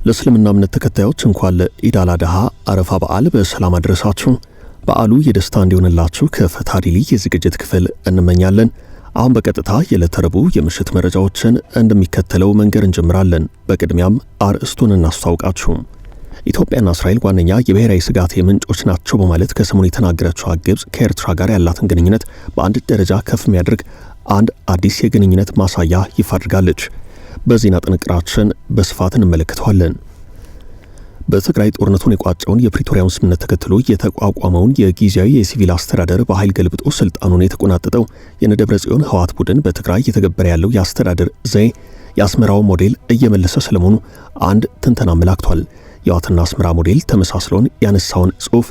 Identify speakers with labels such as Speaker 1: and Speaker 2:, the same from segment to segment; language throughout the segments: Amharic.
Speaker 1: ለእስልምና እምነት ተከታዮች እንኳን ለኢድ አል አድሃ አረፋ በዓል በሰላም አደረሳችሁ። በዓሉ የደስታ እንዲሆንላችሁ ከፈታ ዴይሊ የዝግጅት ክፍል እንመኛለን። አሁን በቀጥታ የዕለተ ረቡዕ የምሽት መረጃዎችን እንደሚከተለው መንገር እንጀምራለን። በቅድሚያም አርዕስቱን እናስታውቃችሁ። ኢትዮጵያና እስራኤል ዋነኛ የብሔራዊ ስጋት ምንጮች ናቸው በማለት ከሰሞኑ የተናገረችው ግብጽ ከኤርትራ ጋር ያላትን ግንኙነት በአንድ ደረጃ ከፍ የሚያደርግ አንድ አዲስ የግንኙነት ማሳያ ይፋ አድርጋለች። በዜና ጥንቅራችን በስፋት እንመለከተዋለን። በትግራይ ጦርነቱን የቋጨውን የፕሪቶሪያውን ስምምነት ተከትሎ የተቋቋመውን የጊዜያዊ የሲቪል አስተዳደር በኃይል ገልብጦ ስልጣኑን የተቆናጠጠው የደብረጽዮን ህወሓት ቡድን በትግራይ እየተገበረ ያለው የአስተዳደር ዘዬ የአስመራው ሞዴል እየመለሰ ስለመሆኑ አንድ ትንተና አመላክቷል። የህወሓትና አስመራ ሞዴል ተመሳስሎን ያነሳውን ጽሑፍ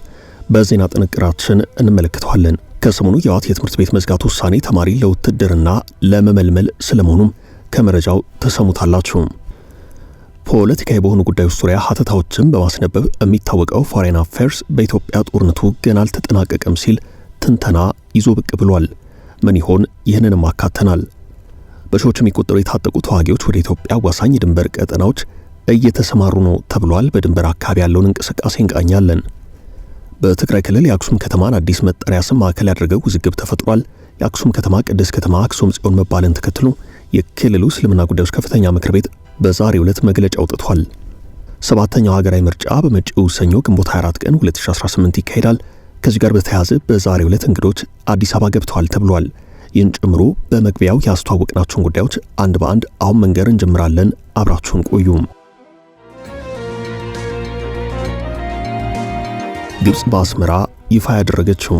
Speaker 1: በዜና ጥንቅራችን እንመለከተዋለን። ከሰሞኑ የህወሓት የትምህርት ቤት መዝጋት ውሳኔ ተማሪ ለውትድርና ለመመልመል ስለመሆኑም ከመረጃው ተሰሙታላችሁ። ፖለቲካዊ በሆኑ ጉዳዮች ዙሪያ ሀተታዎችን በማስነበብ የሚታወቀው ፎሬን አፌርስ በኢትዮጵያ ጦርነቱ ገና አልተጠናቀቀም ሲል ትንተና ይዞ ብቅ ብሏል። ምን ይሆን? ይህንንም አካተናል። በሺዎች የሚቆጠሩ የታጠቁ ተዋጊዎች ወደ ኢትዮጵያ አዋሳኝ የድንበር ቀጠናዎች እየተሰማሩ ነው ተብሏል። በድንበር አካባቢ ያለውን እንቅስቃሴ እንቃኛለን። በትግራይ ክልል የአክሱም ከተማን አዲስ መጠሪያ ስም ማዕከል ያደረገው ውዝግብ ተፈጥሯል። የአክሱም ከተማ ቅድስት ከተማ አክሱም ጽዮን መባልን ተከትሎ የክልሉ እስልምና ጉዳዮች ከፍተኛ ምክር ቤት በዛሬው ዕለት መግለጫ አውጥቷል። ሰባተኛው ሀገራዊ ምርጫ በመጪው ሰኞ ግንቦት 24 ቀን 2018 ይካሄዳል። ከዚህ ጋር በተያያዘ በዛሬው ዕለት እንግዶች አዲስ አበባ ገብተዋል ተብሏል። ይህን ጨምሮ በመግቢያው ያስተዋወቅናቸውን ጉዳዮች አንድ በአንድ አሁን መንገር እንጀምራለን። አብራችሁን ቆዩ። ግብጽ በአስመራ ይፋ ያደረገችው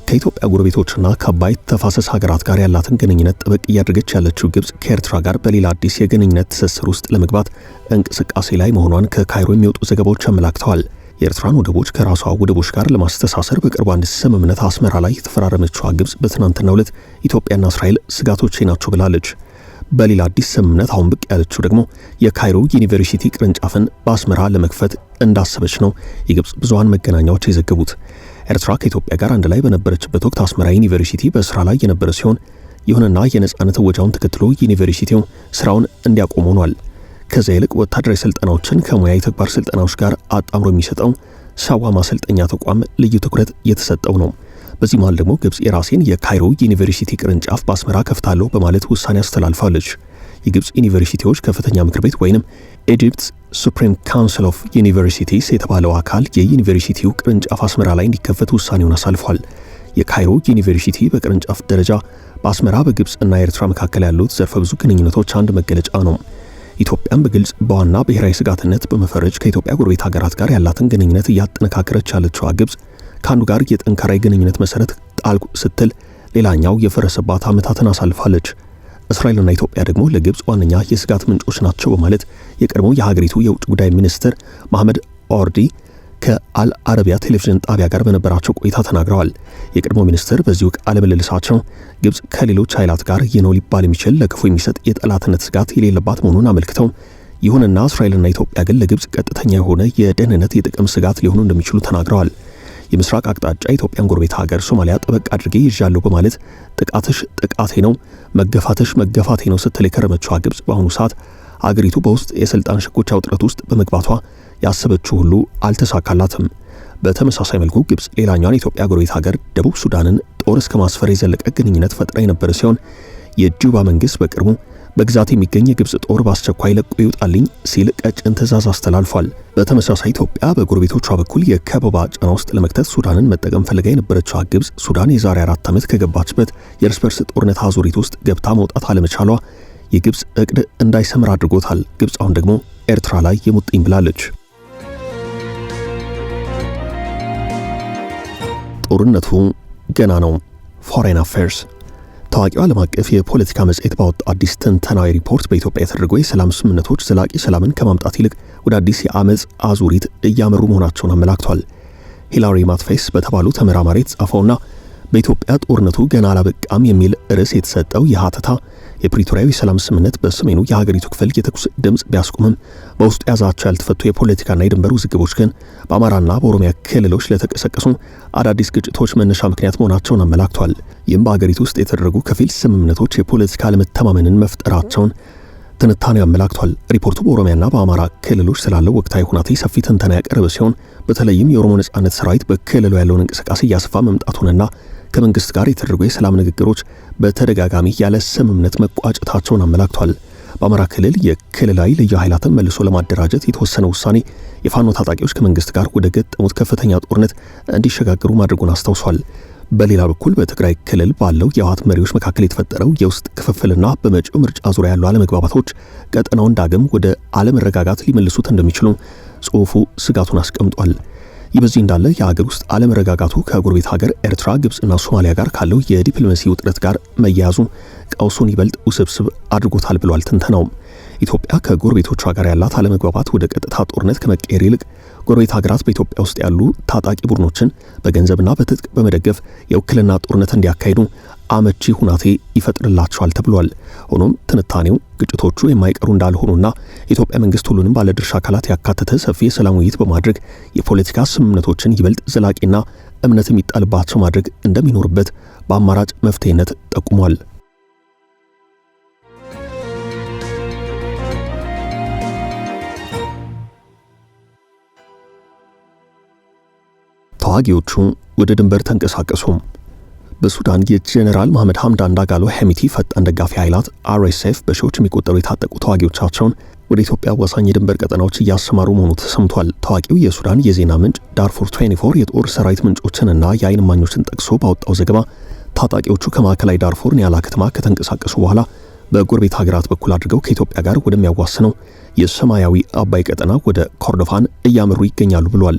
Speaker 1: ከኢትዮጵያ ጎረቤቶችና ከአባይ ተፋሰስ ሀገራት ጋር ያላትን ግንኙነት ጥብቅ እያደረገች ያለችው ግብጽ ከኤርትራ ጋር በሌላ አዲስ የግንኙነት ትስስር ውስጥ ለመግባት እንቅስቃሴ ላይ መሆኗን ከካይሮ የሚወጡ ዘገባዎች አመላክተዋል። የኤርትራን ወደቦች ከራሷ ወደቦች ጋር ለማስተሳሰር በቅርቡ አንድ ስምምነት አስመራ ላይ የተፈራረመችው ግብጽ በትናንትናው ዕለት ኢትዮጵያና እስራኤል ስጋቶቼ ናቸው ብላለች። በሌላ አዲስ ስምምነት አሁን ብቅ ያለችው ደግሞ የካይሮ ዩኒቨርሲቲ ቅርንጫፍን በአስመራ ለመክፈት እንዳሰበች ነው የግብጽ ብዙሃን መገናኛዎች የዘገቡት። ኤርትራ ከኢትዮጵያ ጋር አንድ ላይ በነበረችበት ወቅት አስመራ ዩኒቨርሲቲ በስራ ላይ የነበረ ሲሆን ይሁንና የነጻነት ወጃውን ተከትሎ ዩኒቨርሲቲው ስራውን እንዲያቆም ሆኗል። ከዚያ ይልቅ ወታደራዊ ስልጠናዎችን ከሙያዊ ተግባር ስልጠናዎች ጋር አጣምሮ የሚሰጠው ሳዋ ማሰልጠኛ ተቋም ልዩ ትኩረት የተሰጠው ነው። በዚህ መሃል ደግሞ ግብጽ የራሴን የካይሮ ዩኒቨርሲቲ ቅርንጫፍ በአስመራ ከፍታለሁ በማለት ውሳኔ አስተላልፋለች። የግብጽ ዩኒቨርሲቲዎች ከፍተኛ ምክር ቤት ወይንም ኢጂፕት ሱፕሪም ካውንስል ኦፍ ዩኒቨርሲቲስ የተባለው አካል የዩኒቨርሲቲው ቅርንጫፍ አስመራ ላይ እንዲከፈት ውሳኔውን አሳልፏል። የካይሮ ዩኒቨርሲቲ በቅርንጫፍ ደረጃ በአስመራ በግብጽና ኤርትራ መካከል ያሉት ዘርፈ ብዙ ግንኙነቶች አንድ መገለጫ ነው። ኢትዮጵያም በግልጽ በዋና ብሔራዊ ስጋትነት በመፈረጅ ከኢትዮጵያ ጎረቤት ሀገራት ጋር ያላትን ግንኙነት እያጠነካከረች ያለችው ግብጽ ከአንዱ ጋር የጠንካራ ግንኙነት መሰረት ጣልኩ ስትል ሌላኛው የፈረሰባት ዓመታትን አሳልፋለች። እስራኤልና ኢትዮጵያ ደግሞ ለግብጽ ዋነኛ የስጋት ምንጮች ናቸው በማለት የቀድሞው የሀገሪቱ የውጭ ጉዳይ ሚኒስትር መሐመድ ኦርዲ ከአልአረቢያ ቴሌቪዥን ጣቢያ ጋር በነበራቸው ቆይታ ተናግረዋል። የቀድሞው ሚኒስትር በዚሁ ቃለ ምልልሳቸው ግብጽ ከሌሎች ኃይላት ጋር ይህ ነው ሊባል የሚችል ለክፉ የሚሰጥ የጠላትነት ስጋት የሌለባት መሆኑን አመልክተው ይሁንና እስራኤልና ኢትዮጵያ ግን ለግብጽ ቀጥተኛ የሆነ የደህንነት የጥቅም ስጋት ሊሆኑ እንደሚችሉ ተናግረዋል። የምስራቅ አቅጣጫ ኢትዮጵያን ጎረቤት ሀገር ሶማሊያ ጠበቅ አድርጌ ይዣለሁ በማለት ጥቃትሽ ጥቃቴ ነው፣ መገፋትሽ መገፋቴ ነው ስትል የከረመችው ግብጽ በአሁኑ ሰዓት አገሪቱ በውስጥ የስልጣን ሽኩቻ ውጥረት ውስጥ በመግባቷ ያሰበችው ሁሉ አልተሳካላትም። በተመሳሳይ መልኩ ግብጽ ሌላኛዋን የኢትዮጵያ ጎረቤት ሀገር ደቡብ ሱዳንን ጦር እስከ ማስፈር የዘለቀ ግንኙነት ፈጥራ የነበረ ሲሆን የጁባ መንግስት በቅርቡ በግዛት የሚገኝ የግብጽ ጦር በአስቸኳይ ለቆ ይውጣልኝ ሲል ቀጭን ትዕዛዝ አስተላልፏል። በተመሳሳይ ኢትዮጵያ በጎረቤቶቿ በኩል የከበባ ጫና ውስጥ ለመክተት ሱዳንን መጠቀም ፈልጋ የነበረችው ግብጽ ሱዳን የዛሬ 4 ዓመት ከገባችበት የእርስ በርስ ጦርነት አዙሪት ውስጥ ገብታ መውጣት አለመቻሏ የግብጽ እቅድ እንዳይሰምር አድርጎታል። ግብጽ አሁን ደግሞ ኤርትራ ላይ የሙጥኝ ብላለች። ጦርነቱ ገና ነው። ፎሬን አፌርስ ታዋቂው ዓለም አቀፍ የፖለቲካ መጽሔት ባወጣው አዲስ ትንተናዊ ሪፖርት በኢትዮጵያ የተደረጉ የሰላም ስምምነቶች ዘላቂ ሰላምን ከማምጣት ይልቅ ወደ አዲስ የአመጽ አዙሪት እያመሩ መሆናቸውን አመላክቷል። ሂላሪ ማትፌስ በተባሉ ተመራማሪ የተጻፈውና በኢትዮጵያ ጦርነቱ ገና አላበቃም የሚል ርዕስ የተሰጠው የሀተታ የፕሪቶሪያዊ ሰላም ስምምነት በሰሜኑ የሀገሪቱ ክፍል የተኩስ ድምጽ ቢያስቆምም በውስጡ ያዛቸው ያልተፈቱ የፖለቲካና የድንበር ውዝግቦች ግን በአማራና በኦሮሚያ ክልሎች ለተቀሰቀሱ አዳዲስ ግጭቶች መነሻ ምክንያት መሆናቸውን አመላክቷል። ይህም በሀገሪቱ ውስጥ የተደረጉ ከፊል ስምምነቶች የፖለቲካ አለመተማመንን መፍጠራቸውን ትንታኔው አመላክቷል። ሪፖርቱ በኦሮሚያና በአማራ ክልሎች ስላለው ወቅታዊ ሁኔታ ሰፊ ትንተና ያቀረበ ሲሆን በተለይም የኦሮሞ ነጻነት ሰራዊት በክልሉ ያለውን እንቅስቃሴ እያሰፋ መምጣቱንና ከመንግስት ጋር የተደረጉ የሰላም ንግግሮች በተደጋጋሚ ያለ ስምምነት መቋጨታቸውን አመላክቷል። በአማራ ክልል የክልላዊ ልዩ ኃይላትን መልሶ ለማደራጀት የተወሰነ ውሳኔ የፋኖ ታጣቂዎች ከመንግስት ጋር ወደ ገጠሙት ከፍተኛ ጦርነት እንዲሸጋገሩ ማድረጉን አስታውሷል። በሌላ በኩል በትግራይ ክልል ባለው የህወሓት መሪዎች መካከል የተፈጠረው የውስጥ ክፍፍልና በመጪው ምርጫ ዙሪያ ያሉ አለመግባባቶች ቀጠናውን ዳግም ወደ አለመረጋጋት ሊመልሱት እንደሚችሉ ጽሑፉ ስጋቱን አስቀምጧል። ይህ በዚህ እንዳለ የሀገር ውስጥ አለመረጋጋቱ ከጎረቤት ሀገር ኤርትራ፣ ግብጽና ሶማሊያ ጋር ካለው የዲፕሎማሲ ውጥረት ጋር መያያዙ ቀውሱን ይበልጥ ውስብስብ አድርጎታል ብሏል ትንተናው። ኢትዮጵያ ከጎረቤቶቿ ጋር ያላት አለመግባባት ወደ ቀጥታ ጦርነት ከመቀየር ይልቅ ጎረቤት ሀገራት በኢትዮጵያ ውስጥ ያሉ ታጣቂ ቡድኖችን በገንዘብና በትጥቅ በመደገፍ የውክልና ጦርነት እንዲያካሂዱ አመቺ ሁናቴ ይፈጥርላቸዋል ተብሏል። ሆኖም ትንታኔው ግጭቶቹ የማይቀሩ እንዳልሆኑና የኢትዮጵያ መንግስት ሁሉንም ባለድርሻ አካላት ያካተተ ሰፊ የሰላም ውይይት በማድረግ የፖለቲካ ስምምነቶችን ይበልጥ ዘላቂና እምነት የሚጣልባቸው ማድረግ እንደሚኖርበት በአማራጭ መፍትሄነት ጠቁሟል። ተዋጊዎቹ ወደ ድንበር ተንቀሳቀሱ። በሱዳን የጀነራል መሐመድ ሐምዳን ዳጋሎ ሄሚቲ ፈጣን ደጋፊ ኃይላት RSF በሺዎች የሚቆጠሩ የታጠቁ ተዋጊዎቻቸውን ወደ ኢትዮጵያ አዋሳኝ የድንበር ቀጠናዎች እያሰማሩ መሆኑ ተሰምቷል። ታዋቂው የሱዳን የዜና ምንጭ ዳርፉር 24 የጦር ሰራዊት ምንጮችንና የአይን እማኞችን ጠቅሶ ባወጣው ዘገባ ታጣቂዎቹ ከማዕከላዊ ዳርፉር ኒያላ ከተማ ከተንቀሳቀሱ በኋላ በጎረቤት ሀገራት በኩል አድርገው ከኢትዮጵያ ጋር ወደሚያዋስነው የሰማያዊ አባይ ቀጠና ወደ ኮርዶፋን እያመሩ ይገኛሉ ብሏል።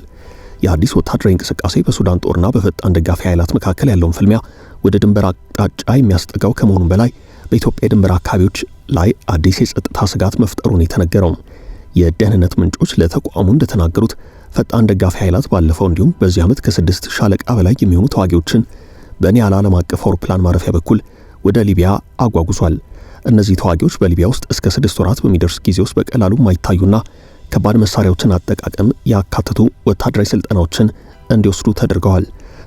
Speaker 1: የአዲስ ወታደራዊ እንቅስቃሴ በሱዳን ጦርና በፈጣን ደጋፊ ኃይላት መካከል ያለውን ፍልሚያ ወደ ድንበር አቅጣጫ የሚያስጠጋው ከመሆኑ በላይ በኢትዮጵያ የድንበር አካባቢዎች ላይ አዲስ የጸጥታ ስጋት መፍጠሩን የተነገረው የደህንነት ምንጮች ለተቋሙ እንደተናገሩት ፈጣን ደጋፊ ኃይላት ባለፈው እንዲሁም በዚህ ዓመት ከ6 ሻለቃ በላይ የሚሆኑ ተዋጊዎችን በኒያላ ዓለም አቀፍ አውሮፕላን ማረፊያ በኩል ወደ ሊቢያ አጓጉዟል። እነዚህ ተዋጊዎች በሊቢያ ውስጥ እስከ 6 ወራት በሚደርስ ጊዜ ውስጥ በቀላሉ የማይታዩና ከባድ መሳሪያዎችን አጠቃቀም ያካተቱ ወታደራዊ ስልጠናዎችን እንዲወስዱ ተደርገዋል።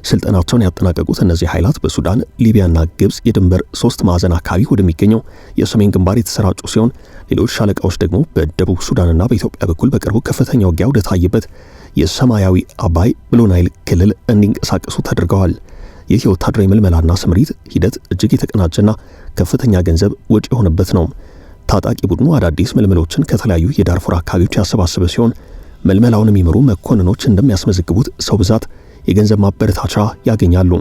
Speaker 1: ስልጠናቸውን ያጠናቀቁት እነዚህ ኃይላት በሱዳን፣ ሊቢያና ግብጽ የድንበር 3 ማዕዘን አካባቢ ወደሚገኘው የሰሜን ግንባር የተሰራጩ ሲሆን ሌሎች ሻለቃዎች ደግሞ በደቡብ ሱዳንና በኢትዮጵያ በኩል በቅርቡ ከፍተኛ ውጊያ ወደ ታየበት የሰማያዊ አባይ ብሉ ናይል ክልል እንዲንቀሳቀሱ ተደርገዋል። ይህ የወታደራዊ ምልመላና ስምሪት ሂደት እጅግ የተቀናጀና ከፍተኛ ገንዘብ ወጪ የሆነበት ነው። ታጣቂ ቡድኑ አዳዲስ ምልምሎችን ከተለያዩ የዳርፉር አካባቢዎች ያሰባሰበ ሲሆን ምልመላውን የሚመሩ መኮንኖች እንደሚያስመዘግቡት ሰው ብዛት የገንዘብ ማበረታቻ ያገኛሉ።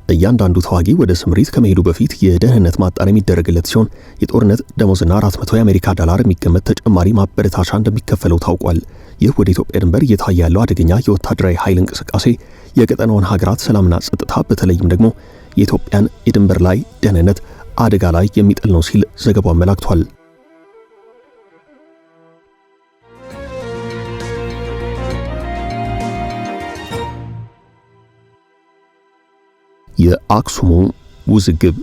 Speaker 1: እያንዳንዱ ተዋጊ ወደ ስምሪት ከመሄዱ በፊት የደህንነት ማጣሪያ የሚደረግለት ሲሆን የጦርነት ደሞዝና 400 የአሜሪካ ዶላር የሚገመት ተጨማሪ ማበረታቻ እንደሚከፈለው ታውቋል። ይህ ወደ ኢትዮጵያ ድንበር እየታየ ያለው አደገኛ የወታደራዊ ኃይል እንቅስቃሴ የቀጠናውን ሀገራት ሰላምና ጸጥታ በተለይም ደግሞ የኢትዮጵያን የድንበር ላይ ደህንነት አደጋ ላይ የሚጥል ነው ሲል ዘገባው አመላክቷል። የአክሱሙ ውዝግብ።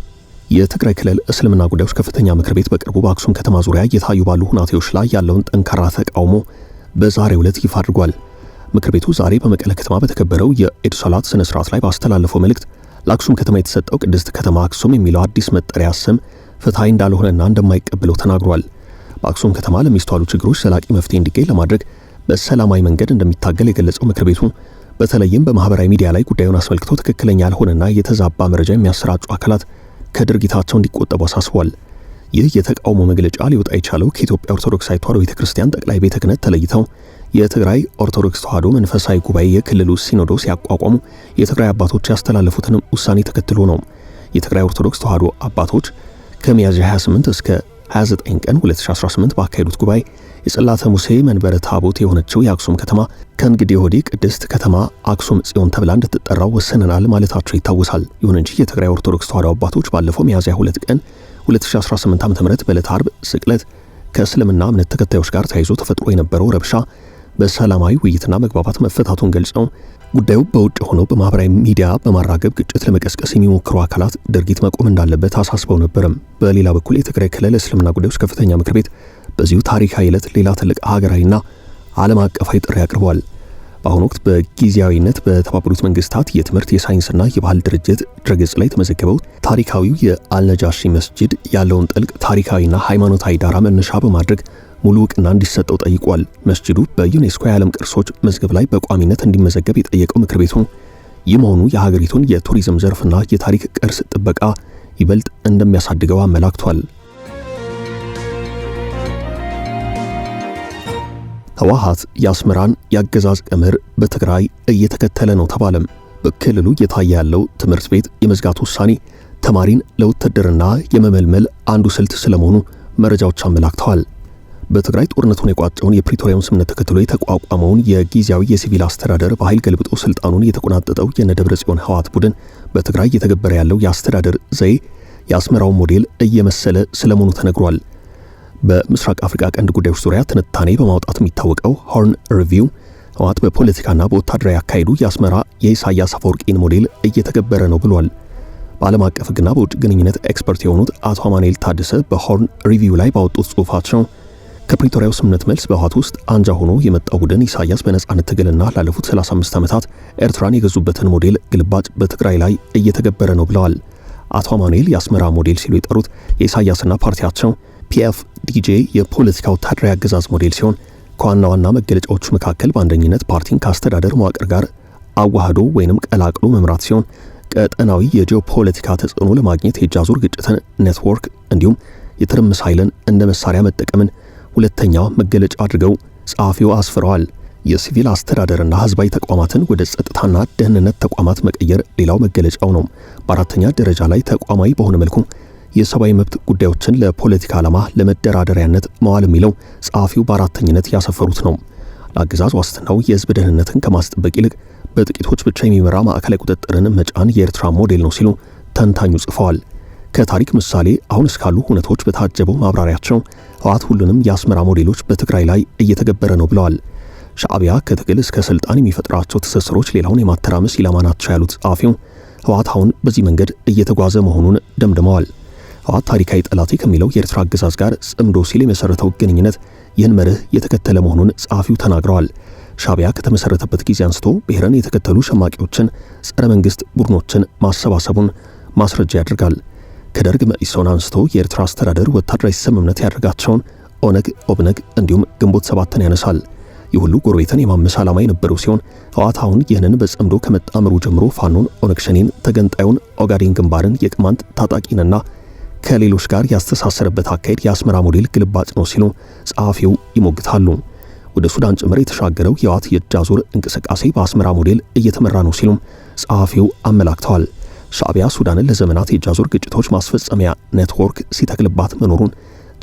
Speaker 1: የትግራይ ክልል እስልምና ጉዳዮች ከፍተኛ ምክር ቤት በቅርቡ በአክሱም ከተማ ዙሪያ እየታዩ ባሉ ሁናቴዎች ላይ ያለውን ጠንካራ ተቃውሞ በዛሬው ዕለት ይፋ አድርጓል። ምክር ቤቱ ዛሬ በመቀለ ከተማ በተከበረው የኢድ ሶላት ስነ ስርዓት ላይ ባስተላለፈው መልእክት ለአክሱም ከተማ የተሰጠው ቅድስት ከተማ አክሱም የሚለው አዲስ መጠሪያ ስም ፍትሐዊ እንዳልሆነና እንደማይቀበለው ተናግሯል። በአክሱም ከተማ ለሚስተዋሉ ችግሮች ዘላቂ መፍትሄ እንዲገኝ ለማድረግ በሰላማዊ መንገድ እንደሚታገል የገለጸው ምክር ቤቱ በተለይም በማህበራዊ ሚዲያ ላይ ጉዳዩን አስመልክቶ ትክክለኛ ያልሆነና የተዛባ መረጃ የሚያሰራጩ አካላት ከድርጊታቸው እንዲቆጠቡ አሳስቧል። ይህ የተቃውሞ መግለጫ ሊወጣ የቻለው ከኢትዮጵያ ኦርቶዶክሳዊ ተዋሕዶ ቤተክርስቲያን ጠቅላይ ቤተ ክህነት ተለይተው የትግራይ ኦርቶዶክስ ተዋሕዶ መንፈሳዊ ጉባኤ የክልሉ ሲኖዶስ ያቋቋሙ የትግራይ አባቶች ያስተላለፉትን ውሳኔ ተከትሎ ነው። የትግራይ ኦርቶዶክስ ተዋሕዶ አባቶች ከሚያዝያ 28 እስከ 29 ቀን 2018 ባካሄዱት ጉባኤ የጽላተ ሙሴ መንበረ ታቦት የሆነችው የአክሱም ከተማ ከእንግዲህ ወዲህ ቅድስት ከተማ አክሱም ጽዮን ተብላ እንድትጠራው ወሰነናል ማለታቸው ይታወሳል። ይሁን እንጂ የትግራይ ኦርቶዶክስ ተዋሕዶ አባቶች ባለፈው ሚያዝያ 2 ቀን 2018 ዓ.ም በዕለተ ዓርብ ስቅለት ከእስልምና እምነት ተከታዮች ጋር ተያይዞ ተፈጥሮ የነበረው ረብሻ በሰላማዊ ውይይትና መግባባት መፈታቱን ገልጸው ጉዳዩ በውጭ ሆነው በማህበራዊ ሚዲያ በማራገብ ግጭት ለመቀስቀስ የሚሞክሩ አካላት ድርጊት መቆም እንዳለበት አሳስበው ነበርም። በሌላ በኩል የትግራይ ክልል እስልምና ጉዳዮች ከፍተኛ ምክር ቤት በዚሁ ታሪካዊ ዕለት ሌላ ትልቅ ሀገራዊና ዓለም አቀፋዊ ጥሪ አቅርቧል። በአሁኑ ወቅት በጊዜያዊነት በተባበሩት መንግስታት የትምህርት የሳይንስና የባህል ድርጅት ድረገጽ ላይ የተመዘገበው ታሪካዊው የአልነጃሺ መስጂድ ያለውን ጥልቅ ታሪካዊና ሃይማኖታዊ ዳራ መነሻ በማድረግ ሙሉ ዕውቅና እንዲሰጠው ጠይቋል። መስጂዱ በዩኔስኮ የዓለም ቅርሶች መዝገብ ላይ በቋሚነት እንዲመዘገብ የጠየቀው ምክር ቤቱ ይህ መሆኑ የሀገሪቱን የቱሪዝም ዘርፍና የታሪክ ቅርስ ጥበቃ ይበልጥ እንደሚያሳድገው አመላክቷል። ህወሓት የአስመራን የአገዛዝ ቀመር በትግራይ እየተከተለ ነው ተባለም። በክልሉ እየታየ ያለው ትምህርት ቤት የመዝጋት ውሳኔ ተማሪን ለውትድርና የመመልመል አንዱ ስልት ስለመሆኑ መረጃዎች አመላክተዋል። በትግራይ ጦርነቱን የቋጨውን የፕሪቶሪያውን ስምምነት ተከትሎ የተቋቋመውን የጊዜያዊ የሲቪል አስተዳደር በኃይል ገልብጦ ስልጣኑን የተቆናጠጠው የደብረጽዮን ህወሓት ቡድን በትግራይ እየተገበረ ያለው የአስተዳደር ዘዬ የአስመራው ሞዴል እየመሰለ ስለመሆኑ ተነግሯል። በምስራቅ አፍሪካ ቀንድ ጉዳዮች ዙሪያ ትንታኔ በማውጣት የሚታወቀው ሆርን ሪቪው ህወሓት በፖለቲካና በወታደራዊ አካሄዱ የአስመራ የኢሳያስ አፈወርቂን ሞዴል እየተገበረ ነው ብሏል። በዓለም አቀፍ ሕግና በውጭ ግንኙነት ኤክስፐርት የሆኑት አቶ አማኑኤል ታደሰ በሆርን ሪቪው ላይ ባወጡት ጽሑፋቸው ከፕሪቶሪያው ስምምነት መልስ በህወሓት ውስጥ አንጃ ሆኖ የመጣው ቡድን ኢሳያስ በነጻነት ትግልና ላለፉት 35 ዓመታት ኤርትራን የገዙበትን ሞዴል ግልባጭ በትግራይ ላይ እየተገበረ ነው ብለዋል። አቶ አማኑኤል የአስመራ ሞዴል ሲሉ የጠሩት የኢሳያስና ፓርቲያቸው ፒኤፍዲጄ የፖለቲካ ወታደራዊ አገዛዝ ሞዴል ሲሆን ከዋና ዋና መገለጫዎቹ መካከል በአንደኝነት ፓርቲን ከአስተዳደር መዋቅር ጋር አዋህዶ ወይንም ቀላቅሎ መምራት ሲሆን ቀጠናዊ የጂኦፖለቲካ ተጽዕኖ ለማግኘት የእጅ አዙር ግጭትን ኔትወርክ እንዲሁም የትርምስ ኃይልን እንደ መሳሪያ መጠቀምን ሁለተኛ መገለጫ አድርገው ጸሐፊው አስፍረዋል። የሲቪል አስተዳደርና ህዝባዊ ተቋማትን ወደ ጸጥታና ደህንነት ተቋማት መቀየር ሌላው መገለጫው ነው። በአራተኛ ደረጃ ላይ ተቋማዊ በሆነ መልኩ የሰብአዊ መብት ጉዳዮችን ለፖለቲካ ዓላማ ለመደራደሪያነት መዋል የሚለው ጸሐፊው በአራተኝነት ያሰፈሩት ነው። ለአገዛዝ ዋስትናው የህዝብ ደህንነትን ከማስጠበቅ ይልቅ በጥቂቶች ብቻ የሚመራ ማዕከላዊ ቁጥጥርን መጫን የኤርትራ ሞዴል ነው ሲሉ ተንታኙ ጽፈዋል። ከታሪክ ምሳሌ አሁን እስካሉ ሁነቶች በታጀበው ማብራሪያቸው ህወሓት ሁሉንም የአስመራ ሞዴሎች በትግራይ ላይ እየተገበረ ነው ብለዋል። ሻዕቢያ ከትግል እስከ ስልጣን የሚፈጥራቸው ትስስሮች ሌላውን የማተራመስ ኢላማ ናቸው ያሉት ጸሐፊው ህወሓት አሁን በዚህ መንገድ እየተጓዘ መሆኑን ደምድመዋል። ህወሓት ታሪካዊ ጠላቴ ከሚለው የኤርትራ አገዛዝ ጋር ጽምዶ ሲል የመሰረተው ግንኙነት ይህን መርህ የተከተለ መሆኑን ጸሐፊው ተናግረዋል። ሻዕቢያ ከተመሰረተበት ጊዜ አንስቶ ብሔርን የተከተሉ ሸማቂዎችን፣ ጸረ መንግስት ቡድኖችን ማሰባሰቡን ማስረጃ ያደርጋል። ከደርግ መኢሶን አንስቶ የኤርትራ አስተዳደር ወታደራዊ ስምምነት ያደርጋቸውን ኦነግ፣ ኦብነግ እንዲሁም ግንቦት ሰባትን ያነሳል። ይህ ሁሉ ጎረቤትን የማመስ ዓላማ የነበረው ሲሆን ህወሓት አሁን ይህንን በጽምዶ ከመጣመሩ ጀምሮ ፋኖን፣ ኦነግ ሸኔን፣ ተገንጣዩን ኦጋዴን ግንባርን፣ የቅማንት ታጣቂንና ከሌሎች ጋር ያስተሳሰረበት አካሄድ የአስመራ ሞዴል ግልባጭ ነው ሲሉ ጸሐፊው ይሞግታሉ። ወደ ሱዳን ጭምር የተሻገረው የህወሓት የእጅ አዙር እንቅስቃሴ በአስመራ ሞዴል እየተመራ ነው ሲሉም ጸሐፊው አመላክተዋል። ሻዕቢያ ሱዳንን ለዘመናት የእጅ አዙር ግጭቶች ማስፈጸሚያ ኔትወርክ ሲተክልባት መኖሩን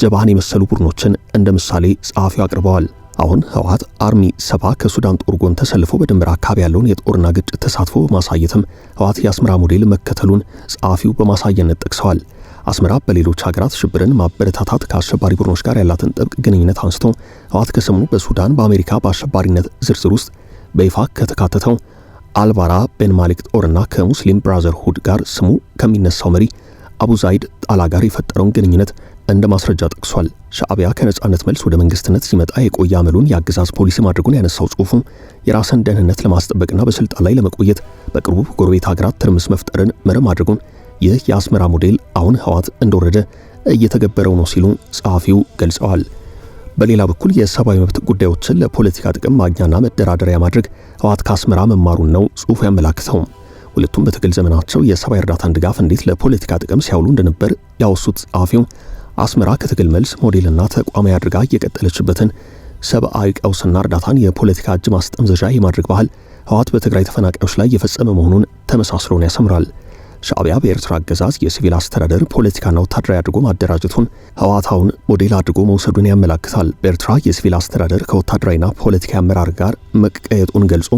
Speaker 1: ጀብሃን የመሰሉ ቡድኖችን እንደ ምሳሌ ጸሐፊው አቅርበዋል። አሁን ህወሓት አርሚ ሰባ ከሱዳን ጦር ጎን ተሰልፎ በድንበር አካባቢ ያለውን የጦርና ግጭት ተሳትፎ በማሳየትም ህወሓት የአስመራ ሞዴል መከተሉን ጸሐፊው በማሳየነት ጠቅሰዋል። አስመራ በሌሎች ሀገራት ሽብርን ማበረታታት ከአሸባሪ ቡድኖች ጋር ያላትን ጥብቅ ግንኙነት አንስቶ ህወሓት ከሰሞኑ በሱዳን በአሜሪካ በአሸባሪነት ዝርዝር ውስጥ በይፋ ከተካተተው አልባራ ቤን ማሊክ ጦርና ከሙስሊም ብራዘርሁድ ጋር ስሙ ከሚነሳው መሪ አቡ ዛይድ ጣላ ጋር የፈጠረውን ግንኙነት እንደ ማስረጃ ጠቅሷል። ሻዕቢያ ከነጻነት መልስ ወደ መንግስትነት ሲመጣ የቆየ አመሉን የአገዛዝ ፖሊሲ ማድረጉን ያነሳው ጽሑፉ የራስን ደህንነት ለማስጠበቅና በስልጣን ላይ ለመቆየት በቅርቡ ጎረቤት ሀገራት ትርምስ መፍጠርን መርህ ማድረጉን ይህ የአስመራ ሞዴል አሁን ህወሓት እንደወረደ እየተገበረው ነው ሲሉ ጸሐፊው ገልጸዋል። በሌላ በኩል የሰብአዊ መብት ጉዳዮችን ለፖለቲካ ጥቅም ማግኛና መደራደሪያ ማድረግ ህወሓት ከአስመራ መማሩን ነው ጽሑፉ ያመላክተው። ሁለቱም በትግል ዘመናቸው የሰብአዊ እርዳታን ድጋፍ እንዴት ለፖለቲካ ጥቅም ሲያውሉ እንደነበር ያወሱት ጸሐፊው አስመራ ከትግል መልስ ሞዴልና ተቋማዊ አድርጋ የቀጠለችበትን ሰብአዊ ቀውስና እርዳታን የፖለቲካ እጅ ማስጠምዘዣ የማድረግ ባህል ህወሓት በትግራይ ተፈናቃዮች ላይ የፈጸመ መሆኑን ተመሳስሎን ያሰምራል። ሻዕቢያ በኤርትራ አገዛዝ የሲቪል አስተዳደር ፖለቲካና ወታደራዊ አድርጎ ማደራጀቱን ህወሓታውን ሞዴል አድርጎ መውሰዱን ያመላክታል። በኤርትራ የሲቪል አስተዳደር ከወታደራዊና ፖለቲካዊ አመራር ጋር መቀየጡን ገልጾ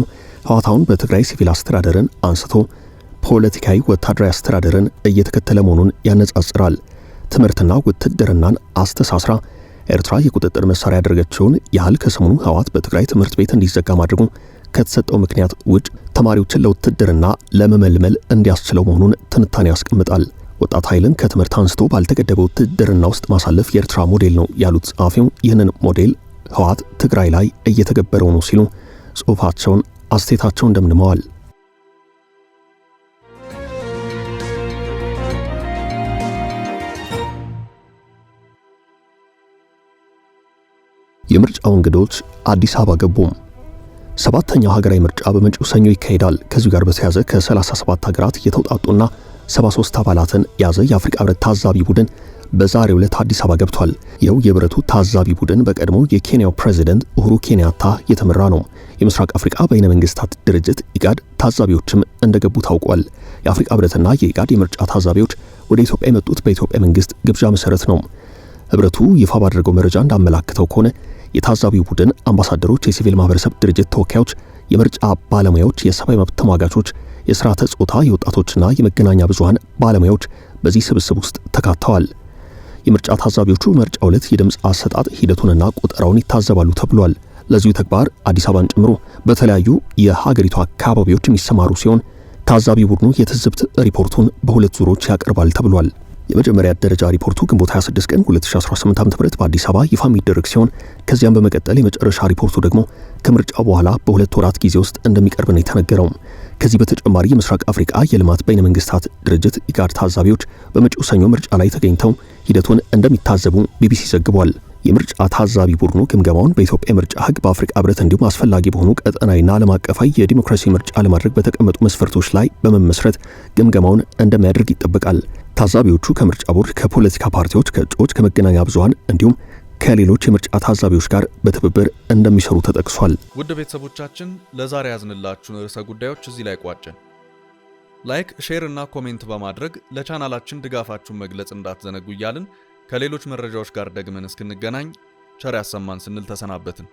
Speaker 1: ህወሓታውን በትግራይ ሲቪል አስተዳደርን አንስቶ ፖለቲካዊ ወታደራዊ አስተዳደርን እየተከተለ መሆኑን ያነጻጽራል። ትምህርትና ውትድርናን አስተሳስራ ኤርትራ የቁጥጥር መሳሪያ ያደረገችውን ያህል ከሰሞኑ ህወሓት በትግራይ ትምህርት ቤት እንዲዘጋ ማድረጉ ከተሰጠው ምክንያት ውጭ ተማሪዎችን ለውትድርና ለመመልመል እንዲያስችለው መሆኑን ትንታኔ ያስቀምጣል። ወጣት ኃይልን ከትምህርት አንስቶ ባልተገደበ ውትድርና ውስጥ ማሳለፍ የኤርትራ ሞዴል ነው ያሉት ጸሐፊው ይህንን ሞዴል ህወሓት ትግራይ ላይ እየተገበረው ነው ሲሉ ጽሑፋቸውን አስተያየታቸውን ደምድመዋል። የምርጫው እንግዶች አዲስ አበባ ገቡ። ሰባተኛው ሀገራዊ ምርጫ በመጪው ሰኞ ይካሄዳል። ከዚሁ ጋር በተያያዘ ከ37 ሀገራት የተውጣጡና 73 አባላትን ያዘ የአፍሪካ ህብረት ታዛቢ ቡድን በዛሬው ዕለት አዲስ አበባ ገብቷል። ይኸው የህብረቱ ታዛቢ ቡድን በቀድሞው የኬንያው ፕሬዝዳንት ኡሁሩ ኬንያታ የተመራ ነው። የምስራቅ አፍሪካ በይነ መንግስታት ድርጅት ኢጋድ ታዛቢዎችም እንደገቡ ታውቋል። የአፍሪካ ህብረትና የኢጋድ የምርጫ ታዛቢዎች ወደ ኢትዮጵያ የመጡት በኢትዮጵያ መንግስት ግብዣ መሰረት ነው። ህብረቱ ይፋ ባደረገው መረጃ እንዳመላከተው ከሆነ የታዛቢው ቡድን አምባሳደሮች፣ የሲቪል ማህበረሰብ ድርጅት ተወካዮች፣ የምርጫ ባለሙያዎች፣ የሰብአዊ መብት ተሟጋቾች፣ የስርዓተ ጾታ፣ የወጣቶችና የመገናኛ ብዙሃን ባለሙያዎች በዚህ ስብስብ ውስጥ ተካተዋል። የምርጫ ታዛቢዎቹ ምርጫው ዕለት የድምፅ አሰጣጥ ሂደቱንና ቁጠራውን ይታዘባሉ ተብሏል። ለዚሁ ተግባር አዲስ አበባን ጨምሮ በተለያዩ የሀገሪቱ አካባቢዎች የሚሰማሩ ሲሆን ታዛቢ ቡድኑ የትዝብት ሪፖርቱን በሁለት ዙሮች ያቀርባል ተብሏል። የመጀመሪያ ደረጃ ሪፖርቱ ግንቦት 26 ቀን 2018 ዓ.ም በአዲስ አበባ ይፋ የሚደረግ ሲሆን ከዚያም በመቀጠል የመጨረሻ ሪፖርቱ ደግሞ ከምርጫው በኋላ በሁለት ወራት ጊዜ ውስጥ እንደሚቀርብ ነው የተነገረው። ከዚህ በተጨማሪ የምስራቅ አፍሪካ የልማት በይነ መንግስታት ድርጅት ኢጋድ ታዛቢዎች በመጪው ሰኞ ምርጫ ላይ ተገኝተው ሂደቱን እንደሚታዘቡ ቢቢሲ ዘግቧል። የምርጫ ታዛቢ ቡድኑ ግምገማውን በኢትዮጵያ ምርጫ ህግ፣ በአፍሪካ ህብረት እንዲሁም አስፈላጊ በሆኑ ቀጠናዊና ዓለም አቀፋዊ የዲሞክራሲ ምርጫ ለማድረግ በተቀመጡ መስፈርቶች ላይ በመመስረት ግምገማውን እንደሚያደርግ ይጠበቃል። ታዛቢዎቹ ከምርጫ ቦርድ፣ ከፖለቲካ ፓርቲዎች፣ ከእጩዎች፣ ከመገናኛ ብዙሃን እንዲሁም ከሌሎች የምርጫ ታዛቢዎች ጋር በትብብር እንደሚሰሩ ተጠቅሷል።
Speaker 2: ውድ ቤተሰቦቻችን ለዛሬ ያዝንላችሁን ርዕሰ ጉዳዮች እዚህ ላይ ቋጨን። ላይክ፣ ሼር እና ኮሜንት በማድረግ ለቻናላችን ድጋፋችሁን መግለጽ እንዳትዘነጉ እያልን ከሌሎች መረጃዎች ጋር ደግመን እስክንገናኝ ቸር ያሰማን ስንል ተሰናበትን።